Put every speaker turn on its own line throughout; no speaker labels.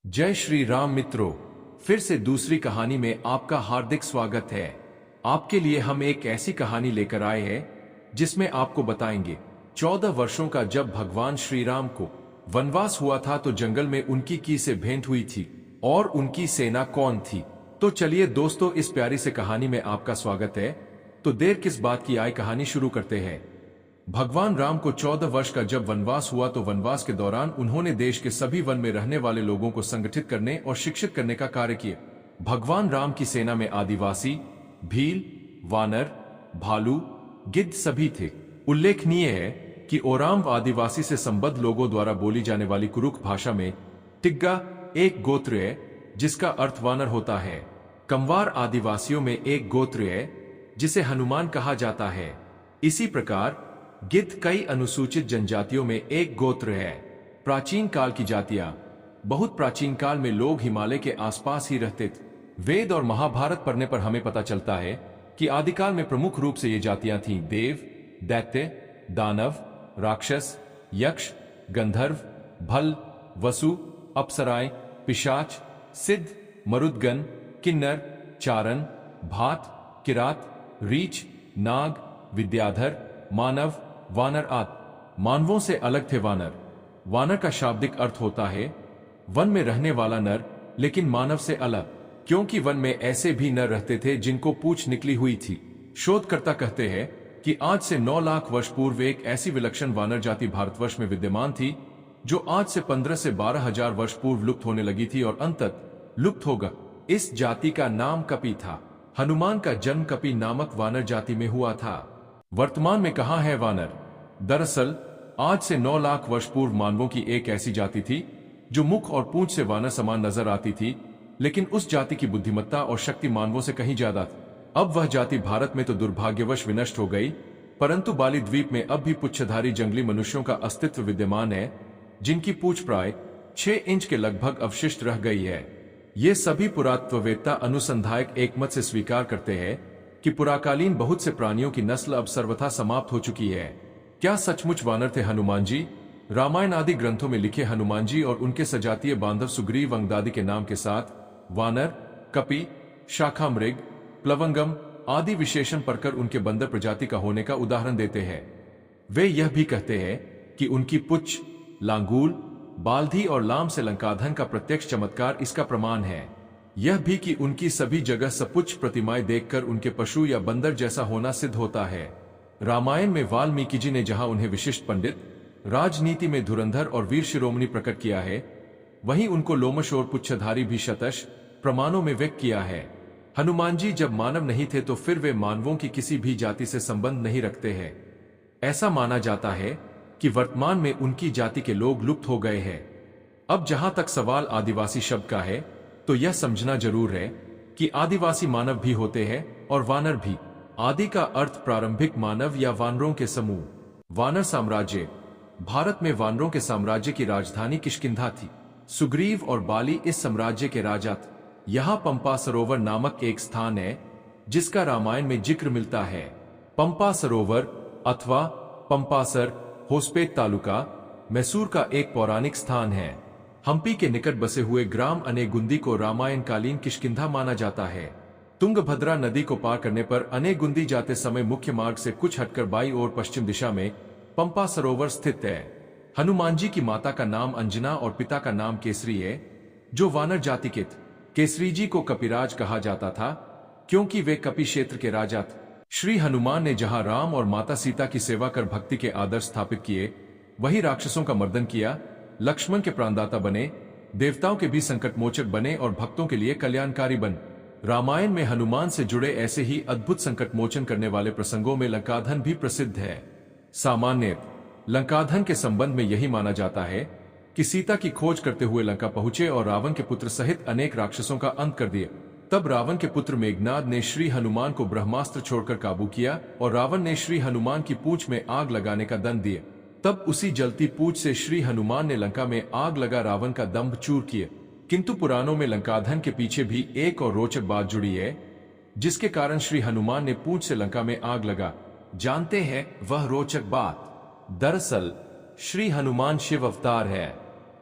जय श्री राम मित्रों, फिर से दूसरी कहानी में आपका हार्दिक स्वागत है। आपके लिए हम एक ऐसी कहानी लेकर आए हैं जिसमें आपको बताएंगे 14 वर्षों का जब भगवान श्री राम को वनवास हुआ था तो जंगल में उनकी की से भेंट हुई थी और उनकी सेना कौन थी। तो चलिए दोस्तों, इस प्यारी से कहानी में आपका स्वागत है। तो देर किस बात की, आए कहानी शुरू करते हैं। भगवान राम को 14 वर्ष का जब वनवास हुआ तो वनवास के दौरान उन्होंने देश के सभी वन में रहने वाले लोगों को संगठित करने और शिक्षित करने का कार्य किया। भगवान राम की सेना में आदिवासी, भील, वानर, भालू, गिद्ध सभी थे। उल्लेखनीय है कि ओराम आदिवासी से संबद्ध लोगों द्वारा बोली जाने वाली कुरुख भाषा में टिग्गा एक गोत्र है जिसका अर्थ वानर होता है। कंवार आदिवासियों में एक गोत्र है जिसे हनुमान कहा जाता है। इसी प्रकार गिद्ध कई अनुसूचित जनजातियों में एक गोत्र है। प्राचीन काल की जातियां, बहुत प्राचीन काल में लोग हिमालय के आसपास ही रहते थे। वेद और महाभारत पढ़ने पर हमें पता चलता है कि आदिकाल में प्रमुख रूप से ये जातियां थीं देव, दैत्य, दानव, राक्षस, यक्ष, गंधर्व, भल, वसु, अप्सराएं, पिशाच, सिद्ध, मरुदगण, किन्नर, चारण, भात, किरात, रीछ, नाग, विद्याधर, मानव, वानर आदि। मानवों से अलग थे वानर। वानर का शाब्दिक अर्थ होता है वन में रहने वाला नर, लेकिन मानव से अलग, क्योंकि वन में ऐसे भी नर रहते थे जिनको पूंछ निकली हुई थी। शोधकर्ता कहते हैं कि आज से 9 लाख वर्ष पूर्व एक ऐसी विलक्षण वानर जाति भारतवर्ष में विद्यमान थी जो आज से 15 से 12 हजार वर्ष पूर्व लुप्त होने लगी थी और अंतत लुप्त होगा। इस जाति का नाम कपि था। हनुमान का जन्म कपि नामक वानर जाति में हुआ था। वर्तमान में कहाँ है वानर? दरअसल आज से 9 लाख वर्ष पूर्व मानवों की एक ऐसी जाति थी जो मुख और पूंछ से वानर समान नजर आती थी, लेकिन उस जाति की बुद्धिमत्ता और शक्ति मानवों से कहीं ज्यादा थी। अब वह जाति भारत में तो दुर्भाग्यवश विनष्ट हो गई, परंतु बाली द्वीप में अब भी पुच्छधारी जंगली मनुष्यों का अस्तित्व विद्यमान है जिनकी पूंछ प्राय 6 इंच के लगभग अवशिष्ट रह गई है। ये सभी पुरातत्ववेत्ता अनुसंधायक एकमत से स्वीकार करते हैं कि पुराकालीन बहुत से प्राणियों की नस्ल अब सर्वथा समाप्त हो चुकी है। क्या सचमुच वानर थे हनुमान जी? रामायण आदि ग्रंथों में लिखे हनुमान जी और उनके सजातीय बांधव सुग्रीव अंगदादी के नाम के साथ वानर, कपि, शाखामृग, प्लवंगम आदि विशेषण पढ़कर उनके बंदर प्रजाति का होने का उदाहरण देते हैं। वे यह भी कहते हैं कि उनकी पुच्छ, लांगूल, बाल्धी और लाम से लंकाधन का प्रत्यक्ष चमत्कार इसका प्रमाण है। यह भी कि उनकी सभी जगह सपुच्छ प्रतिमाएं देखकर उनके पशु या बंदर जैसा होना सिद्ध होता है। रामायण में वाल्मीकि जी ने जहां उन्हें विशिष्ट पंडित, राजनीति में धुरंधर और वीर शिरोमणि प्रकट किया है, वहीं उनको लोमश और पुच्छधारी भी शतश प्रमाणों में व्यक्त किया है। हनुमान जी जब मानव नहीं थे तो फिर वे मानवों की किसी भी जाति से संबंध नहीं रखते हैं। ऐसा माना जाता है कि वर्तमान में उनकी जाति के लोग लुप्त हो गए हैं। अब जहां तक सवाल आदिवासी शब्द का है तो यह समझना जरूर है कि आदिवासी मानव भी होते हैं और वानर भी। आदि का अर्थ प्रारंभिक मानव या वानरों के समूह। वानर साम्राज्य। भारत में वानरों के साम्राज्य की राजधानी किष्किंधा थी। सुग्रीव और बाली इस साम्राज्य के राजा थे। यहाँ पंपा सरोवर नामक एक स्थान है जिसका रामायण में जिक्र मिलता है। पंपा सरोवर अथवा पंपासर होसपेट तालुका मैसूर का एक पौराणिक स्थान है। हम्पी के निकट बसे हुए ग्राम अनेगुंदी को रामायण कालीन किष्किंधा माना जाता है। तुंगभद्रा नदी को पार करने पर अनेगुंदी जाते समय मुख्य मार्ग से कुछ हटकर बाईं ओर पश्चिम दिशा में पंपा सरोवर स्थित है। हनुमान जी की माता का नाम अंजना और पिता का नाम केसरी है, जो वानर जाति के थे। केसरी जी को कपिराज कहा जाता था क्योंकि वे कपि क्षेत्र के राजा थे। श्री हनुमान ने जहां राम और माता सीता की सेवा कर भक्ति के आदर्श स्थापित किए, वहीं राक्षसों का मर्दन किया, लक्ष्मण के प्राणदाता बने, देवताओं के भी संकट मोचक बने और भक्तों के लिए कल्याणकारी बने। रामायण में हनुमान से जुड़े ऐसे ही अद्भुत संकट मोचन करने वाले प्रसंगों में लंकाधन भी प्रसिद्ध है। सामान्य लंकाधन के संबंध में यही माना जाता है कि सीता की खोज करते हुए लंका पहुंचे और रावण के पुत्र सहित अनेक राक्षसों का अंत कर दिया। तब रावण के पुत्र मेघनाद ने श्री हनुमान को ब्रह्मास्त्र छोड़कर काबू किया और रावण ने श्री हनुमान की पूंछ में आग लगाने का दंड दिया। तब उसी जलती पूंछ से श्री हनुमान ने लंका में आग लगा रावण का दंभ चूर किया। किंतु पुराणों में लंकाधन के पीछे भी एक और रोचक बात जुड़ी है, जिसके कारण श्री हनुमान ने पूंछ से लंका में आग लगा। जानते हैं वह रोचक बात? दरअसल श्री हनुमान शिव अवतार है।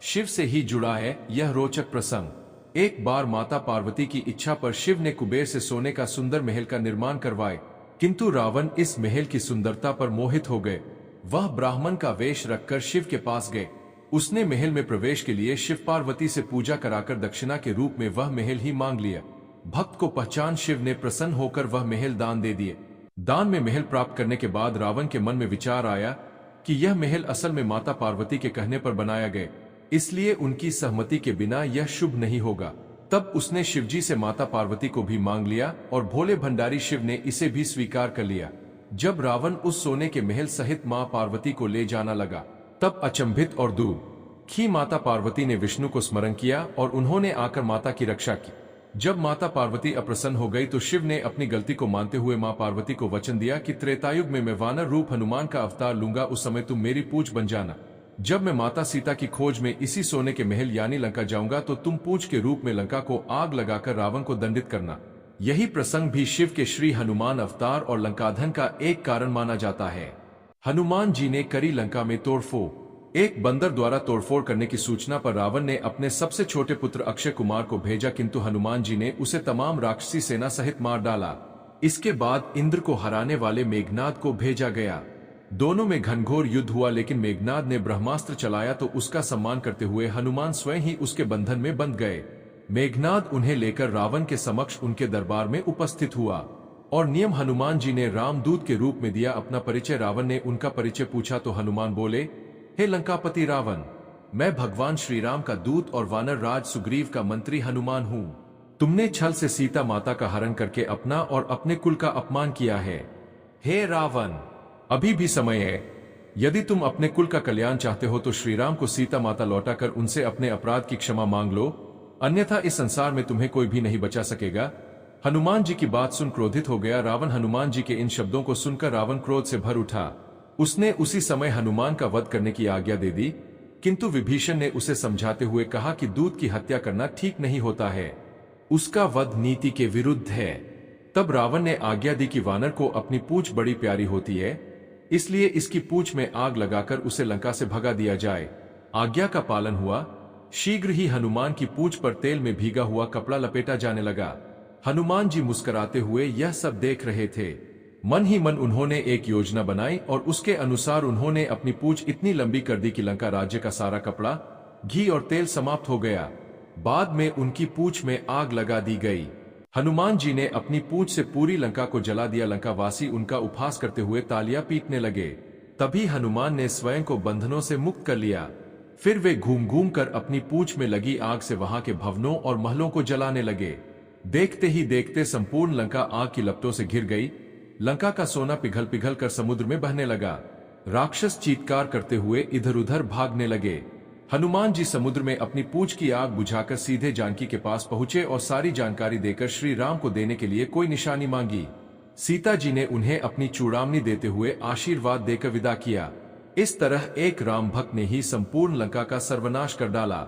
शिव से ही जुड़ा है यह रोचक प्रसंग। एक बार माता पार्वती की इच्छा पर शिव ने कुबेर से सोने का सुंदर महल का निर्माण करवाए, किंतु रावण इस महल की सुंदरता पर मोहित हो गए। वह ब्राह्मण का वेश रखकर शिव के पास गए। उसने महल में प्रवेश के लिए शिव पार्वती से पूजा कराकर दक्षिणा के रूप में वह महल ही मांग लिया। भक्त को पहचान शिव ने प्रसन्न होकर वह महल दान दे दिए। दान में महल प्राप्त करने के बाद रावण के मन में विचार आया कि यह महल असल में माता पार्वती के कहने पर बनाया गया, इसलिए उनकी सहमति के बिना यह शुभ नहीं होगा। तब उसने शिवजी से माता पार्वती को भी मांग लिया और भोले भंडारी शिव ने इसे भी स्वीकार कर लिया। जब रावण उस सोने के महल सहित मां पार्वती को ले जाना लगा, तब अचंभित और दुखी माता पार्वती ने विष्णु को स्मरण किया और उन्होंने आकर माता की रक्षा की। जब माता पार्वती अप्रसन्न हो गई तो शिव ने अपनी गलती को मानते हुए मां पार्वती को वचन दिया कि त्रेतायुग में मैं वानर रूप हनुमान का अवतार लूंगा, उस समय तुम मेरी पूछ बन जाना। जब मैं माता सीता की खोज में इसी सोने के महल यानी लंका जाऊंगा तो तुम पूछ के रूप में लंका को आग लगाकर रावण को दंडित करना। यही प्रसंग भी शिव के श्री हनुमान अवतार और लंकाधन का एक कारण माना जाता है। हनुमान जी ने करी लंका में तोड़फोड़। एक बंदर द्वारा तोड़फोड़ करने की सूचना पर रावण ने अपने सबसे छोटे पुत्र अक्षय कुमार को भेजा, किंतु हनुमान जी ने उसे तमाम राक्षसी सेना सहित मार डाला। इसके बाद इंद्र को हराने वाले मेघनाद को भेजा गया। दोनों में घनघोर युद्ध हुआ, लेकिन मेघनाद ने ब्रह्मास्त्र चलाया तो उसका सम्मान करते हुए हनुमान स्वयं ही उसके बंधन में बंध गए। मेघनाद उन्हें लेकर रावण के समक्ष उनके दरबार में उपस्थित हुआ और नियम हनुमान जी ने रामदूत के रूप में दिया अपना परिचय। रावण ने उनका परिचय पूछा तो हनुमान बोले, हे लंकापति रावण, मैं भगवान श्री राम का दूत और वानर राज सुग्रीव का मंत्री हनुमान हूँ। तुमने छल से सीता माता का हरण करके अपना और अपने कुल का अपमान किया है। हे रावण, अभी भी समय है। यदि तुम अपने कुल का कल्याण चाहते हो तो श्री राम को सीता माता लौटाकर उनसे अपने अपराध की क्षमा मांग लो, अन्यथा इस संसार में तुम्हें कोई भी नहीं बचा सकेगा। हनुमान जी की बात सुन क्रोधित हो गया रावण। हनुमान जी के इन शब्दों को सुनकर रावण क्रोध से भर उठा। उसने उसी समय हनुमान का वध करने की आज्ञा दे दी, किंतु विभीषण ने उसे समझाते हुए कहा कि दूत की हत्या करना ठीक नहीं होता है, उसका वध नीति के विरुद्ध है। तब रावण ने आज्ञा दी कि वानर को अपनी पूंछ बड़ी प्यारी होती है, इसलिए इसकी पूंछ में आग लगाकर उसे लंका से भगा दिया जाए। आज्ञा का पालन हुआ। शीघ्र ही हनुमान की पूंछ पर तेल में भीगा हुआ कपड़ा लपेटा जाने लगा। हनुमान जी मुस्कुराते हुए यह सब देख रहे थे। मन ही मन उन्होंने एक योजना बनाई और उसके अनुसार उन्होंने अपनी पूंछ इतनी लंबी कर दी कि लंका राज्य का सारा कपड़ा, घी और तेल समाप्त हो गया। बाद में उनकी पूंछ में आग लगा दी गई। हनुमान जी ने अपनी पूंछ से पूरी लंका को जला दिया। लंकावासी उनका उपहास करते हुए तालियां पीटने लगे। तभी हनुमान ने स्वयं को बंधनों से मुक्त कर लिया। फिर वे घूम घूम कर अपनी पूंछ में लगी आग से वहां के भवनों और महलों को जलाने लगे। देखते ही देखते संपूर्ण लंका आग की लपटों से घिर गई। लंका का सोना पिघल पिघल कर समुद्र में बहने लगा। राक्षस चीत्कार करते हुए इधर उधर भागने लगे। हनुमान जी समुद्र में अपनी पूंछ की आग बुझाकर सीधे जानकी के पास पहुंचे और सारी जानकारी देकर श्री राम को देने के लिए कोई निशानी मांगी। सीता जी ने उन्हें अपनी चूड़ामनी देते हुए आशीर्वाद देकर विदा किया। इस तरह एक राम भक्त ने ही संपूर्ण लंका का सर्वनाश कर डाला।